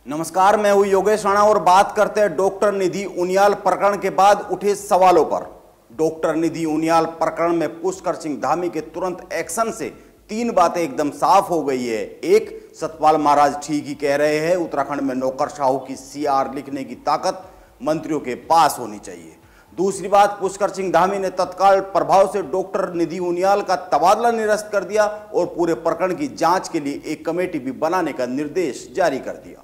नमस्कार, मैं हूं योगेश राणा और बात करते हैं डॉक्टर निधि उनियाल प्रकरण के बाद उठे सवालों पर। डॉक्टर निधि उनियाल प्रकरण में पुष्कर सिंह धामी के तुरंत एक्शन से तीन बातें एकदम साफ हो गई है। एक, सतपाल महाराज ठीक ही कह रहे हैं, उत्तराखंड में नौकरशाहों की सीआर लिखने की ताकत मंत्रियों के पास होनी चाहिए। दूसरी बात, पुष्कर सिंह धामी ने तत्काल प्रभाव से डॉक्टर निधि उनियाल का तबादला निरस्त कर दिया और पूरे प्रकरण की जांच के लिए एक कमेटी भी बनाने का निर्देश जारी कर दिया।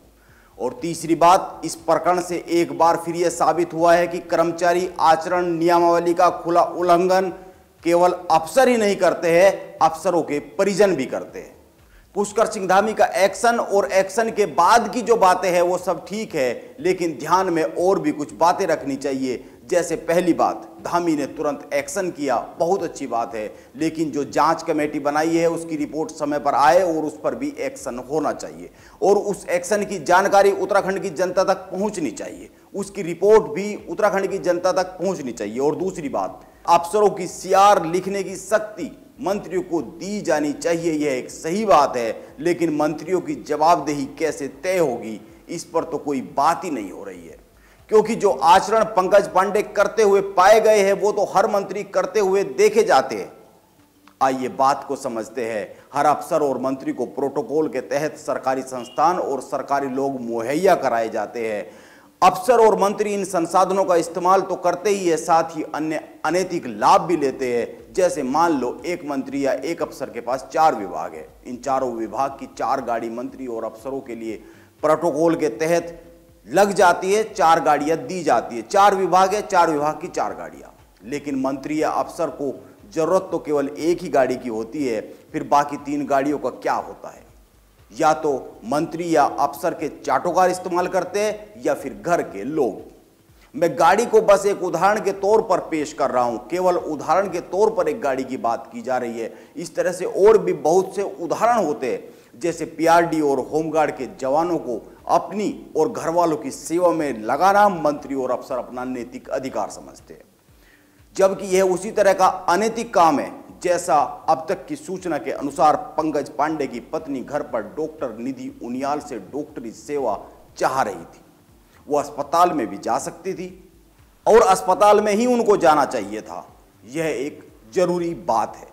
और तीसरी बात, इस प्रकरण से एक बार फिर यह साबित हुआ है कि कर्मचारी आचरण नियमावली का खुला उल्लंघन केवल अफसर ही नहीं करते हैं, अफसरों के परिजन भी करते हैं। पुष्कर सिंह धामी का एक्शन और एक्शन के बाद की जो बातें हैं वो सब ठीक है, लेकिन ध्यान में और भी कुछ बातें रखनी चाहिए। जैसे पहली बात, धामी ने तुरंत एक्शन किया, बहुत अच्छी बात है, लेकिन जो जांच कमेटी बनाई है उसकी रिपोर्ट समय पर आए और उस पर भी एक्शन होना चाहिए और उस एक्शन की जानकारी उत्तराखंड की जनता तक पहुंचनी चाहिए, उसकी रिपोर्ट भी उत्तराखंड की जनता तक पहुंचनी चाहिए। और दूसरी बात, अफसरों की सीआर लिखने की शक्ति मंत्रियों को दी जानी चाहिए, यह एक सही बात है, लेकिन मंत्रियों की जवाबदेही कैसे तय होगी इस पर तो कोई बात ही नहीं हो रही है, क्योंकि जो आचरण पंकज पांडे करते हुए पाए गए हैं वो तो हर मंत्री करते हुए देखे जाते हैं। आइए बात को समझते हैं। हर अफसर और मंत्री को प्रोटोकॉल के तहत सरकारी संस्थान और सरकारी लोग मुहैया कराए जाते हैं। अफसर और मंत्री इन संसाधनों का इस्तेमाल तो करते ही है, साथ ही अन्य अनैतिक लाभ भी लेते हैं। जैसे मान लो एक मंत्री या एक अफसर के पास 4 विभाग है, इन चारों विभाग की 4 गाड़ी मंत्री और अफसरों के लिए प्रोटोकॉल के तहत लग जाती है, 4 गाड़ियां दी जाती है। 4 विभाग है, 4 विभाग की 4 गाड़ियां, लेकिन मंत्री या अफसर को जरूरत तो केवल एक ही गाड़ी की होती है। फिर बाकी 3 गाड़ियों का क्या होता है? या तो मंत्री या अफसर के चाटोकार इस्तेमाल करते हैं या फिर घर के लोग। मैं गाड़ी को बस एक उदाहरण के तौर पर पेश कर रहा हूं, केवल उदाहरण के तौर पर एक गाड़ी की बात की जा रही है। इस तरह से और भी बहुत से उदाहरण होते हैं, जैसे पीआरडी और होमगार्ड के जवानों को अपनी और घर वालों की सेवा में लगाना मंत्री और अफसर अपना नैतिक अधिकार समझते हैं, जबकि यह उसी तरह का अनैतिक काम है जैसा अब तक की सूचना के अनुसार पंकज पांडे की पत्नी घर पर डॉक्टर निधि उनियाल से डॉक्टरी सेवा चाह रही थी। वो अस्पताल में भी जा सकती थी और अस्पताल में ही उनको जाना चाहिए था। यह एक जरूरी बात है।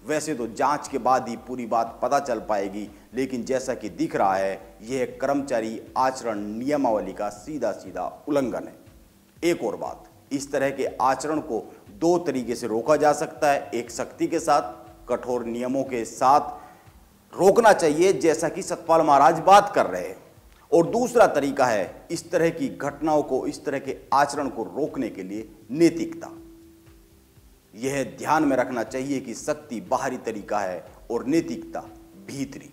वैसे तो जांच के बाद ही पूरी बात पता चल पाएगी, लेकिन जैसा कि दिख रहा है यह कर्मचारी आचरण नियमावली का सीधा सीधा उल्लंघन है। एक और बात, इस तरह के आचरण को 2 तरीके से रोका जा सकता है। एक, सख्ती के साथ, कठोर नियमों के साथ रोकना चाहिए जैसा कि सतपाल महाराज बात कर रहे हैं, और दूसरा तरीका है इस तरह की घटनाओं को, इस तरह के आचरण को रोकने के लिए नैतिकता। यह ध्यान में रखना चाहिए कि सख्ती बाहरी तरीका है और नैतिकता भीतरी।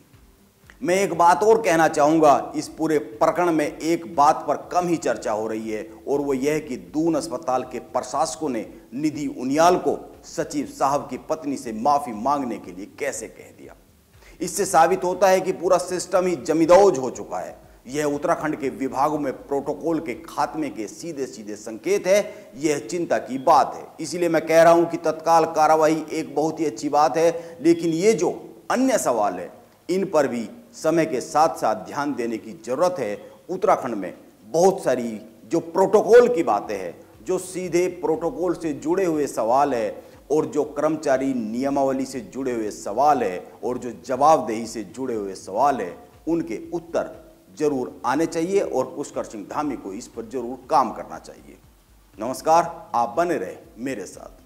मैं एक बात और कहना चाहूंगा, इस पूरे प्रकरण में एक बात पर कम ही चर्चा हो रही है और वो यह कि दून अस्पताल के प्रशासकों ने निधि उनियाल को सचिव साहब की पत्नी से माफी मांगने के लिए कैसे कह दिया। इससे साबित होता है कि पूरा सिस्टम ही जमीदौज हो चुका है। यह उत्तराखंड के विभागों में प्रोटोकॉल के खात्मे के सीधे सीधे संकेत है। यह चिंता की बात है। इसीलिए मैं कह रहा हूं कि तत्काल कार्रवाई एक बहुत ही अच्छी बात है, लेकिन ये जो अन्य सवाल है इन पर भी समय के साथ साथ ध्यान देने की जरूरत है। उत्तराखंड में बहुत सारी जो प्रोटोकॉल की बातें हैं, जो सीधे प्रोटोकॉल से जुड़े हुए सवाल है और जो कर्मचारी नियमावली से जुड़े हुए सवाल है और जो जवाबदेही से जुड़े हुए सवाल है, उनके उत्तर जरूर आने चाहिए और पुष्कर सिंह धामी को इस पर जरूर काम करना चाहिए। नमस्कार, आप बने रहे मेरे साथ।